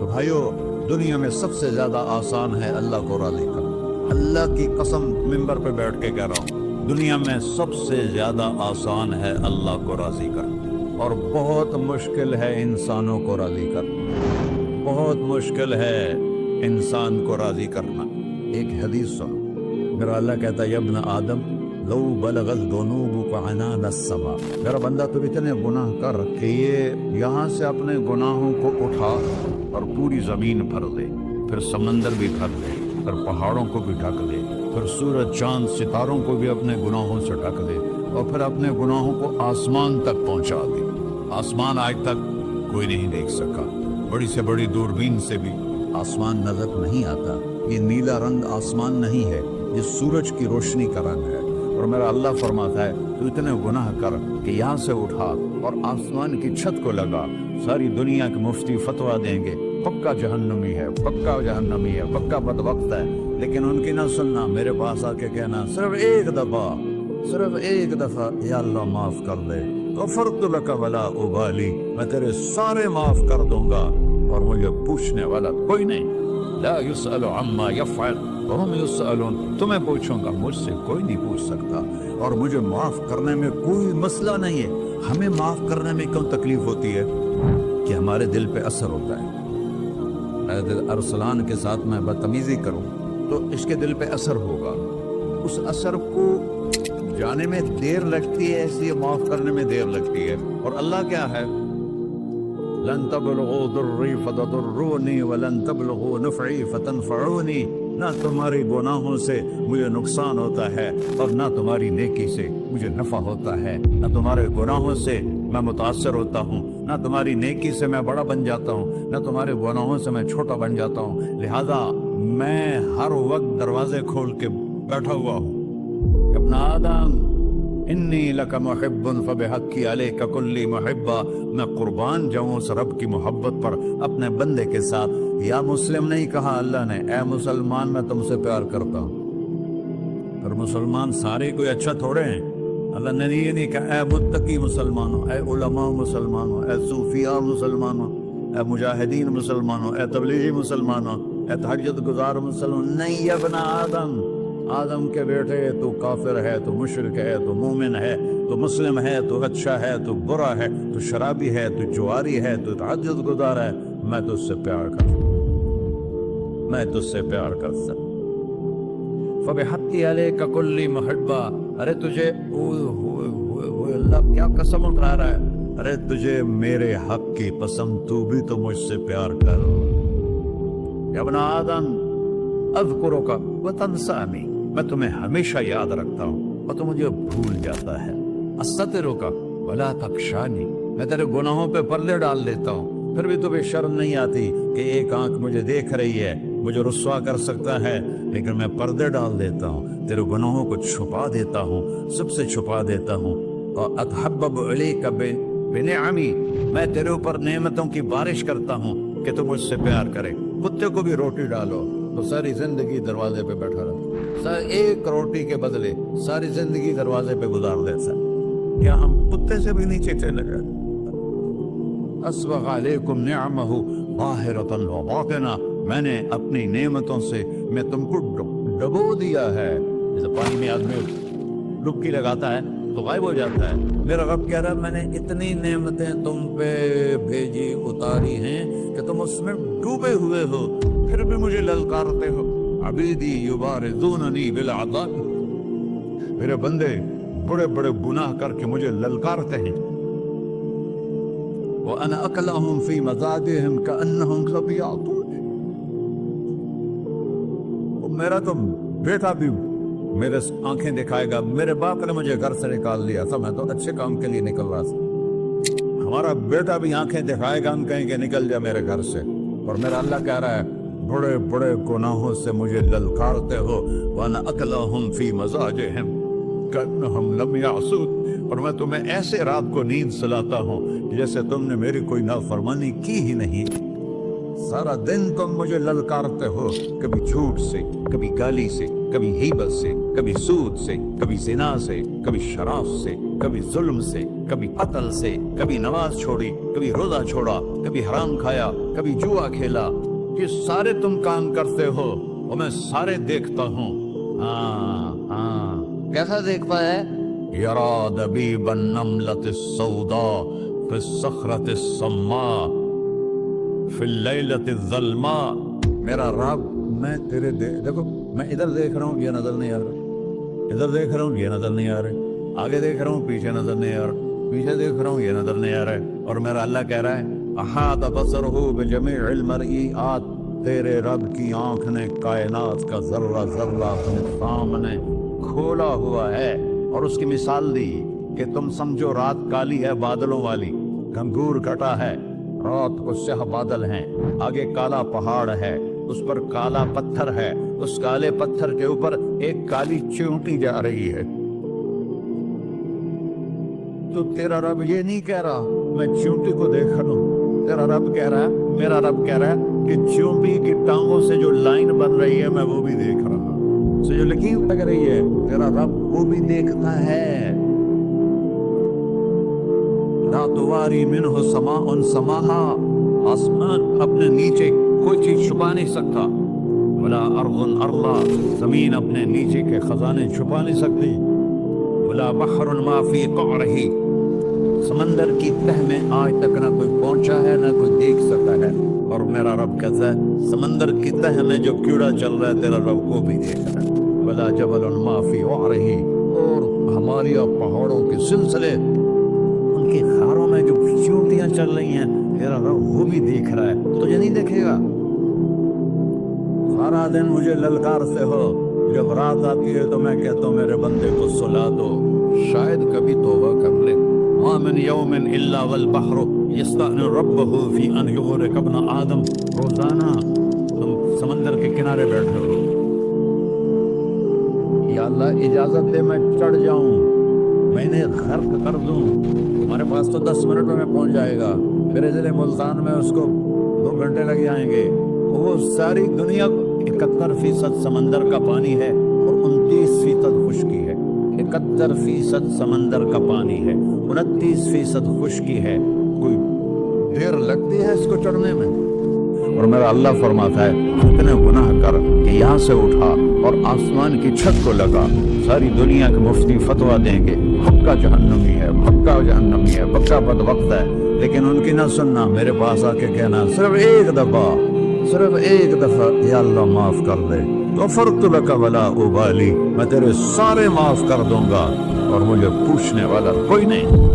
تو بھائیو دنیا میں سب سے زیادہ آسان ہے اللہ کو راضی کرنا. اللہ کی قسم ممبر پہ بیٹھ کے کہہ رہا ہوں, دنیا میں سب سے زیادہ آسان ہے اللہ کو راضی کرنا, اور بہت مشکل ہے انسانوں کو راضی کرنا. بہت مشکل ہے انسان کو راضی کرنا. ایک حدیث سنو, میرا اللہ کہتا ہے ابن آدم لو بلغت ذنوبک عنان السماء, میرا بندہ تو اتنے گناہ کر کہ یہ یہاں سے اپنے گناہوں کو اٹھا اور پوری زمین بھر دے, پھر سمندر بھی بھر دے, پھر پہاڑوں کو بھی ڈھک دے, پھر سورج چاند ستاروں کو بھی اپنے گناہوں سے ڈھک دے, اور پھر اپنے گناہوں کو آسمان تک پہنچا دے. آسمان آج تک کوئی نہیں دیکھ سکا, بڑی سے بڑی دوربین سے بھی آسمان نظر نہیں آتا. یہ نیلا رنگ آسمان نہیں ہے, یہ سورج کی روشنی کا رنگ ہے. اور میرا اللہ فرماتا ہے تو اتنے گناہ کر کہ یہاں سے اٹھا اور آسمان کی چھت کو لگا, ساری دنیا کے مفتی فتویٰ دیں گے پکا جہنمی ہے, پکا جہنمی ہے, پکا بدبخت ہے, لیکن ان کی نہ سننا, میرے پاس آ کے کہنا صرف ایک دفعہ یا اللہ معاف کر دے, غفرت لک ولا ابالی, میں تیرے سارے معاف کر دوں گا اور مجھے پوچھنے والا کوئی نہیں. لا يسأل عما يفعل وهم يسألون, تمہیں پوچھوں گا, مجھ سے کوئی نہیں پوچھ سکتا, اور مجھے معاف کرنے میں کوئی مسئلہ نہیں ہے. ہمیں معاف کرنے میں کیوں تکلیف ہوتی ہے؟ کہ ہمارے دل پہ اثر ہوتا ہے. اگر ارسلان کے ساتھ میں بدتمیزی کروں تو اس کے دل پہ اثر ہوگا, اس اثر کو جانے میں دیر لگتی ہے, اس لیے معاف کرنے میں دیر لگتی ہے. اور اللہ کیا ہے, لن تبلغوا ضری فتضرونی ولن تبلغوا نفعی فتنفعونی, نہ تمہاری گناہوں سے مجھے نقصان ہوتا ہے اور نہ تمہاری نیکی سے مجھے نفع ہوتا ہے. نہ تمہارے گناہوں سے میں متاثر ہوتا ہوں, نہ تمہاری نیکی سے میں بڑا بن جاتا ہوں, نہ تمہارے گناہوں سے میں چھوٹا بن جاتا ہوں. لہذا میں ہر وقت دروازے کھول کے بیٹھا ہوا ہوں. ابن آدم انی لک محب فبحقی علیک کلی محبا, میں قربان جاؤں اس رب کی محبت پر اپنے بندے کے ساتھ. یا مسلم نہیں کہا اللہ نے, اے مسلمان میں تم سے پیار کرتا ہوں. پر مسلمان سارے کوئی اچھا تھوڑے ہیں. اللہ نے یہ نہیں کہا اے متقی مسلمانوں, اے علماء مسلمانوں, اے صوفیاء مسلمانوں, اے مجاہدین مسلمانوں, اے تبلیغی مسلمانوں, اے تہجد گزار مسلمان. نہیں ابن آدم, آدم کے بیٹے, تو کافر ہے, تو مشرک ہے, تو مومن ہے, تو مسلم ہے, تو اچھا ہے, تو برا ہے, تو شرابی ہے, تو جواری ہے, تو تہجد گزار ہے, میں تجھ سے پیار کرتا ہوں, میں تجھ سے پیار کرتا ہوں. فبحقی علیک کلی محبا, ارے تجھے اللہ کیا قسم اٹھا رہا ہے, ارے تجھے میرے حق کی قسم, تو بھی تو مجھ سے پیار کر. یا ابن آدم اذکرک وتنسانی, میں تمہیں ہمیشہ یاد رکھتا ہوں اور تو مجھے بھول جاتا ہے. استترک ولا تخشانی, میں تیرے گناہوں پہ پردے ڈال دیتا ہوں, پھر بھی تمہیں شرم نہیں آتی کہ ایک آنکھ مجھے دیکھ رہی ہے, مجھے رسوا کر سکتا ہے, لیکن میں پردے ڈال دیتا ہوں, تیرے گناہوں کو چھپا دیتا ہوں, سب سے چھپا دیتا ہوں. اور اتحبب علیک بنعمی, میں تیرے اوپر نعمتوں کی بارش کرتا ہوں کہ تو مجھ سے پیار کرے. کتے کو بھی روٹی ڈالو تو ساری زندگی دروازے پہ بیٹھا رہتا, ایک روٹی کے بدلے ساری زندگی دروازے پہ گزار دیتا. کیا ہم کتے سے بھی نیچے چلے گئے؟ اسبغ علیکم نعمہ ظاہرۃ وباطنہ, میں نے اپنی نعمتوں سے میں تم کو ڈبو دیا ہے. جیسے پانی میں آدمی ڈبکی لگاتا ہے تو غائب ہو جاتا ہے. میرا رب کہہ رہا ہے میں نے اتنی نعمتیں تم پہ بھیجی, اتاری ہیں کہ تم اس میں ڈوبے ہوئے ہو, پھر بھی مجھے للکارتے ہو. عبیدی یبارزوننی بالعذاب, میرے بندے بڑے بڑے گناہ کر کے مجھے للکارتے ہیں. وَأَنَا أَكْلَهُمْ فِي مَزَاجِهِمْ كَأَنَّهُمْ صَبِيَّةٌ, میرا تو بیٹا بھی میرے آنکھیں دکھائے گا. میرے باپ نے مجھے گھر سے نکال دیا تھا, میں تو اچھے کام کے لیے نکل رہا تھا. ہمارا بیٹا بھی آنکھیں دکھائے گا, ہم کہیں کہ نکل جا میرے گھر سے. اور میرا اللہ کہہ رہا ہے بڑے بڑے گناہوں سے مجھے للکارتے ہو. وَأَنَا أَكْلَهُمْ فِي مَزَاجِهِمْ كَأَنَّهُمْ لَمْ يَعْصُونِ, اور میں تمہیں ایسے رات کو نیند سلاتا ہوں جیسے تم نے میری کوئی نافرمانی کی ہی نہیں. سارا دن تم مجھے للکارتے ہو, کبھی جھوٹ سے, کبھی گالی سے, کبھی غیبت سے، کبھی سود سے، کبھی زنا سے، کبھی شراب سے، کبھی ظلم سے، کبھی قتل سے، کبھی نماز چھوڑی، کبھی روزہ چھوڑا، کبھی حرام کھایا، کبھی جوا کھیلا. یہ سارے تم کام کرتے ہو اور میں سارے دیکھتا ہوں. کیسا دیکھتا ہے؟ یرا دبیب النملۃ السوداء فی الصخرۃ الصماء فی اللیلۃ الظلماء. میرا رب میں تیرے دیکھو، میں ادھر دیکھ رہا ہوں یہ نظر نہیں آ رہا، ادھر دیکھ رہا ہوں یہ نظر نہیں آ رہا، آگے دیکھ رہا ہوں پیچھے نظر نہیں آ رہا، پیچھے دیکھ رہا ہوں یہ نظر نہیں آ رہا ہے. اور میرا اللہ کہہ رہا ہے احاط بصرہ بجمیع المرئیات. تیرے رب کی آنکھ نے کائنات کا ذرہ ذرہ اپنے سامنے کھولا ہوا ہے. اور اس کی مثال دی کہ تم سمجھو رات کالی ہے بادلوں والی، گھنگور کٹا ہے، رات کو سیاہ بادل ہیں، آگے کالا پہاڑ ہے، اس پر کالا پتھر ہے، اس کالے پتھر کے اوپر ایک کالی چیونٹی جا رہی ہے. تو تیرا رب یہ نہیں کہہ رہا میں چیونٹی کو دیکھ رہا ہوں، تیرا رب کہہ رہا ہے، میرا رب کہہ رہا ہے کہ چیونٹی کی ٹانگوں سے جو لائن بن رہی ہے میں وہ بھی دیکھ رہا ہوں. جو لکیر لگ رہی ہے تیرا رب وہ بھی دیکھتا ہے. لا تواری منہ سماء سماہا. آسمان اپنے نیچے کوئی چیز چھپا نہیں سکتا. ولا ارض ارضا. زمین اپنے نیچے کے خزانے چھپا نہیں سکتی. ولا بحر ما فی قعرہ. سمندر کی تہ میں آج تک نہ کوئی پہنچا ہے نہ کوئی دیکھ سکتا ہے. اور میرا رب کہتا ہے سمندر کی تہ میں جو کیڑا چل رہا ہے تیرا رب کو بھی دیکھ رہا ہے. ولا جبل ما فی وعرہ. اور ہماری پہاڑوں کے سلسلے ان کی خاروں میں جو چیونٹیاں چل رہی ہیں تیرا رب وہ بھی دیکھ رہا ہے. تجھے نہیں دیکھے گا؟ سارا دن مجھے للکارتے ہو، جب رات آتی ہے تو میں کہتا ہوں میرے بندے کو سلا دو، شاید کبھی توبہ کر لے. ما من یوم الا والبحر یستأذن ربہ فی ان یغرق ابن آدم. روزانہ تم سمندر کے کنارے بیٹھے ہو، یا اللہ اجازت دے میں چڑھ جاؤں، میں نے غرق کر دوں. ہمارے پاس تو 10 منٹ میں پہنچ جائے گا، میرے ضلع ملتان میں اس کو 2 گھنٹے لگ جائیں گے. وہ ساری دنیا 71% سمندر کا پانی ہے اور 29% خشکی ہے. 71% سمندر کا پانی ہے، 29% خشکی ہے. کوئی دیر لگتی ہے اس کو چڑھنے میں. اور میرا اللہ فرماتا ہے اتنے گناہ کر کہ یہاں سے اٹھا اور آسمان کی چھت کو لگا، ساری دنیا کے مفتی فتویٰ دیں گے پکا جہنمی ہے، پکا جہنمی ہے، پکا بدبخت ہے، لیکن ان کی نہ سننا. میرے پاس آ کے کہنا صرف ایک دفعہ یا اللہ معاف کر دے، غفرت لک ولا ابالی. میں تیرے سارے معاف کر دوں گا اور مجھے پوچھنے والا کوئی نہیں.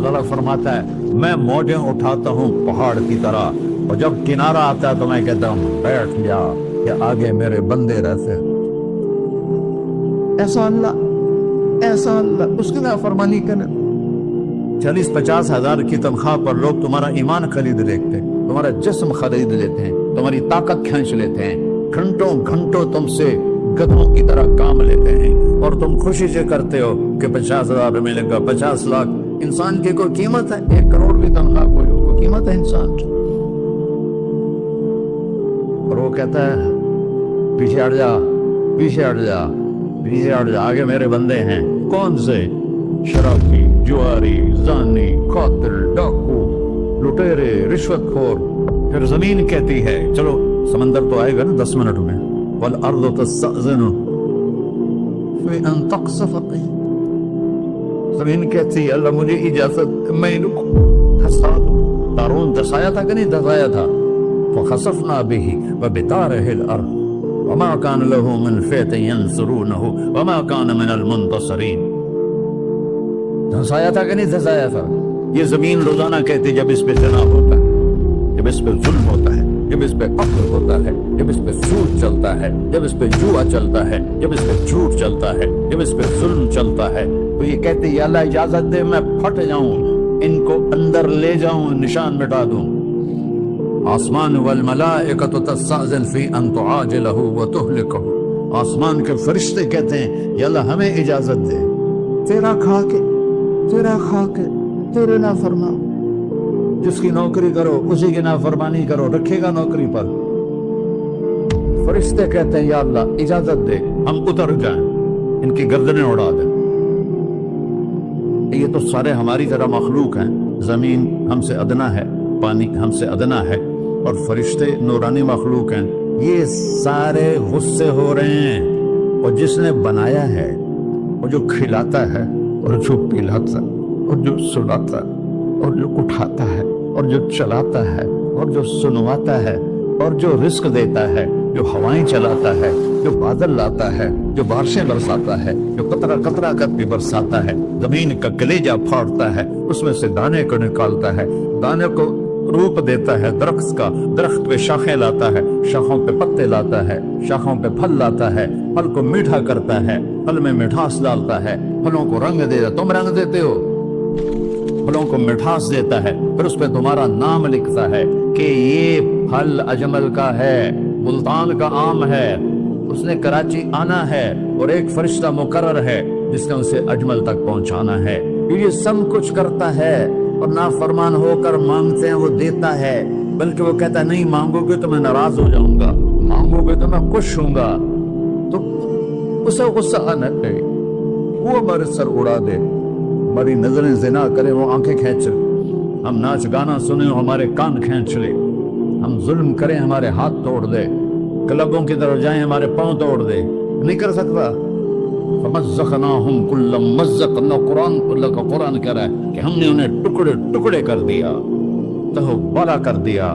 اللہ فرماتا ہے میں موجیں اٹھاتا ہوں پہاڑ کی طرح، اور جب کنارہ آتا ہے تو میں کہتا ہوں بیٹھ جا کہ آگے میرے بندے رہتے. ایسا اللہ اس کی نافرمانی کرنا. 40-50 ہزار کی تنخواہ پر لوگ تمہارا ایمان خرید لیتے ہیں، تمہارا جسم خرید لیتے ہیں، تمہاری طاقت کھینچ لیتے ہیں، گھنٹوں تم سے گدھوں کی طرح کام لیتے ہیں، اور تم خوشی سے کرتے ہو کہ 50,000 ملے گا، 50 لاکھ. انسان کی کوئی قیمت ہے؟ 1 کروڑ کی تنخواہ کوئی قیمت ہے انسان کی؟ اور وہ کہتا ہے پیچھے ہٹ جا، آگے میرے بندے ہیں. کون سے؟ شرابی، جواری، زانی، قاتل، ڈاکو، لٹیرے، رشوت خور. پھر زمین کہتی ہے چلو سمندر تو آئے گا نا 10 منٹ میں. والارض تستأذن فی ان تقصف. زمین کہتی ہے اللہ مجھے اجازت، میں ان کو دھسا دوں. قارون دھسایا تھا کہ نہیں دھسایا تھا؟ فخسفنا به وبداره الارض وما كان له من فئة ينصرونه وما كان من المنتصرين. دھسایا تھا کہ نہیں دھسایا تھا؟ یہ زمین روزانہ کہتی جب اس پہ زنا ہوتا ہے، جب اس پہ ظلم ہوتا ہے، جب اس پہ قتل ہوتا ہے، جب اس پہ سود چلتا ہے، جب اس پہ جوا چلتا ہے، جب اس پہ جھوٹ چلتا ہے، جب اس پہ ظلم چلتا ہے، تو یہ کہتے یا اللہ اجازت دے میں پھٹ جاؤں، ان کو اندر لے جاؤں، نشان مٹا دوں. آسمان والملائکۃ تستأذن فی ان تعاجلہ وتہلکہ. آسمان کے فرشتے کہتے ہیں یا اللہ ہمیں اجازت دے، تیرا کھا کے تیرا نافرمان جس کی نوکری کرو اسی کی نافرمانی کرو، رکھے گا نوکری پر؟ فرشتے کہتے ہیں یا اللہ اجازت دے ہم اتر جائیں، ان کی گردنیں اڑا دیں۔ یہ تو سارے ہماری طرح مخلوق ہیں، زمین ہم سے ادنا ہے، پانی ہم سے ادنا ہے، اور فرشتے نورانی مخلوق ہیں، یہ سارے غصے ہو رہے ہیں۔ اور جس نے بنایا ہے، اور جو کھلاتا ہے، اور جو پلاتا، اور جو سلاتا، اور جو اٹھاتا ہے، اور جو چلاتا ہے، اور جو سنواتا ہے، اور جو رزق دیتا ہے، جو ہوائیں چلاتا ہے، جو بادل لاتا ہے، جو بارشیں برساتا ہے، جو قطرہ قطرہ کر بھی برساتا ہے، زمین کا کلیجہ پھاڑتا ہے، اس میں سے دانے کو نکالتا ہے، دانے کو روپ دیتا ہے درخت کا، درخت پہ شاخیں لاتا ہے، شاخوں پہ پتے لاتا ہے، شاخوں پہ پھل لاتا ہے، پھل کو میٹھا کرتا ہے، پھل میں مٹھاس ڈالتا ہے، پھلوں کو رنگ دیتا، تم رنگ دیتے ہو، پھلوں کو مٹھاس دیتا ہے، پھر اس پہ تمہارا نام لکھتا ہے کہ یہ پھل اجمل کا ہے، ملتان کا آم ہے، اس نے کراچی آنا ہے، اور ایک فرشتہ مقرر ہے جس نے اسے اجمل تک پہنچانا ہے۔ یہ سب کچھ کرتا ہے، اور نافرمان ہو کر مانگتے ہیں وہ دیتا ہے، بلکہ وہ کہتا ہے نہیں مانگو گے تو میں ناراض ہو جاؤں گا، مانگو گے تو میں خوش ہوں گا۔ تو اسے غصہ آنا چاہیے، وہ ہمارے سر اڑا دے، ہماری نظریں زنا کرے وہ آنکھیں کھینچ لے، ہم ناچ گانا سنیں ہمارے کان کھینچ لے، ہم ظلم کریں ہمارے ہاتھ توڑ دے، کلبوں کی طرف جائیں ہمارے پاؤں توڑ دے، نہیں کر سکتا۔ فَمَزَّقْنَاهُمْ كُلَّ مُمَزَّقٍ، اللہ کا قرآن کہہ رہا ہے کہ ہم نے انہیں ٹکڑے ٹکڑے کر دیا، تہو بالا کر دیا۔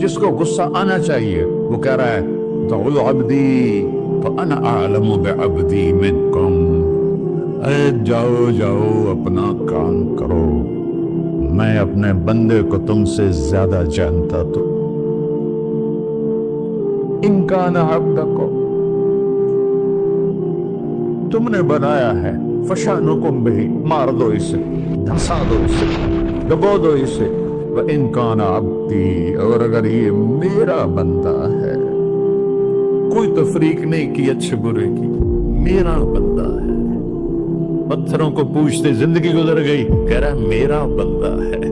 جس کو غصہ آنا چاہیے وہ کہہ رہا ہے دعوا عبدی فانا اعلم بعبدی منکم، اے جاؤ جاؤ اپنا کام کرو، میں اپنے بندے کو تم سے زیادہ جانتا تو۔ ان کان عبدکم، تم نے بنایا ہے، فشانکم بہی، مار دو اسے، دھسا دو اسے، دبو دو اسے، وَإِن كَانَ عَبْدِي، اور اگر یہ میرا بندہ ہے، کوئی تفریق نہیں کی اچھے برے کی، میرا بندہ ہے۔ پتھروں کو پوچھتے زندگی گزر گئی، کہہ رہا ہے میرا بندہ ہے۔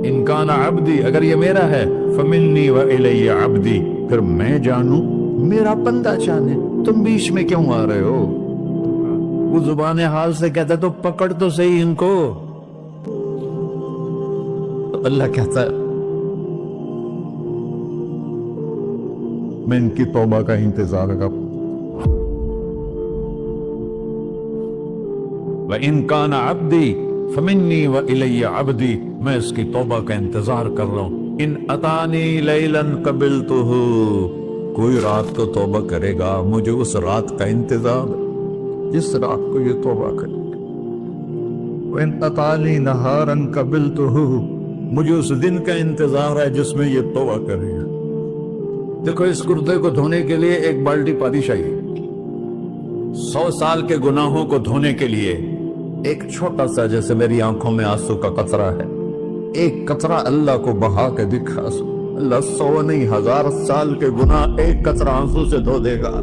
ان کان عبدی، اگر یہ میرا ہے، فمنی وإلی عبدی، پھر میں جانوں میرا بندہ جانے، تم بیچ میں کیوں آ رہے ہو؟ وہ زبان حال سے کہتا تو پکڑ تو صحیح ان کو۔ اللہ کہتا ہے میں ان کی توبہ کا انتظار کروں، وَإِن كَانَ عَبْدِي فَمِنِّي وَإِلَيَّ عَبْدِي، میں اس کی توبہ کا انتظار کر رہا ہوں۔ ان اتانی لیلاً قبلتہ، کوئی رات کو توبہ کرے گا مجھے اس رات کا انتظار جس رات کو یہ توبہ کرے گا۔ وَإِنْ أَتَانِي نَهَارًا قَبِلْتُهُ، مجھے اس دن کا انتظار ہے جس میں یہ توبہ کرے گا۔ دیکھو اس کرتے کو دھونے کے لیے ایک بالٹی پانی چاہیے، 100 سال کے گناہوں کو دھونے کے لیے ایک چھوٹا سا، جیسے میری آنکھوں میں آنسو کا قطرہ ہے، ایک قطرہ اللہ کو بہا کے دکھا، اللہ 100 نہیں 1000 سال کے گناہ ایک قطرہ آنسو سے دھو دے گا۔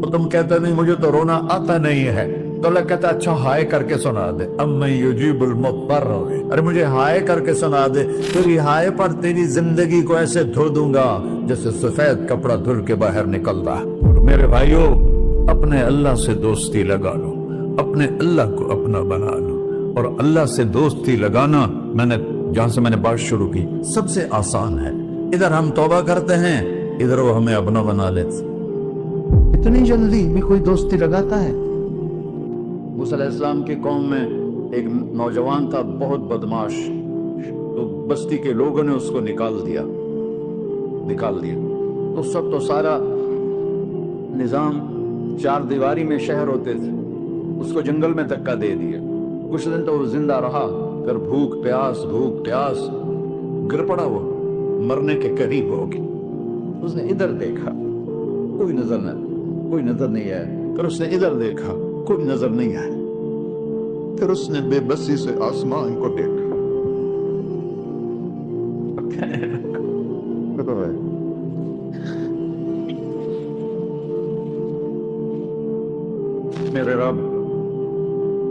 تو تم کہتے نہیں مجھے تو رونا آتا نہیں ہے، تو اللہ کہتا اچھا ہائے کر کے سنا دے، اَمَّن یُجِیبُ الْمُضْطَرَّ، ارے مجھے ہائے کر کے سنا دے، تیری ہائے پر تیری زندگی کو ایسے دھو دوں گا جیسے سفید کپڑا دھل کے باہر نکلتا۔ میرے بھائیو، اپنے اللہ سے دوستی لگا لو، اپنے اللہ کو اپنا بنا لو، اور اللہ سے دوستی لگانا، میں نے جہاں سے میں نے بات شروع کی، سب سے آسان ہے۔ ادھر ہم توبہ کرتے ہیں، ادھر وہ ہمیں اپنا بنا لیتے۔ اتنی جلدی بھی کوئی دوستی لگاتا ہے؟ موسیٰ علیہ السلام کی قوم میں ایک نوجوان تھا بہت بدماش، تو بستی کے لوگوں نے اس کو نکال دیا۔ تو سب تو سارا نظام 4 دیواری میں شہر ہوتے تھے، اس کو جنگل میں دھکا دے دیا۔ کچھ دن تو وہ زندہ رہا، پھر بھوک پیاس گر پڑا، وہ مرنے کے قریب ہو گیا۔ اس نے ادھر دیکھا، کوئی نظر نہیں ہے، پھر اس نے ادھر دیکھا، کوئی نظر نہیں ہے، پھر اس نے بے بسی سے آسمان کو دیکھا۔ میرے رب،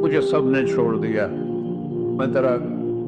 مجھے سب نے چھوڑ دیا، میں تیرا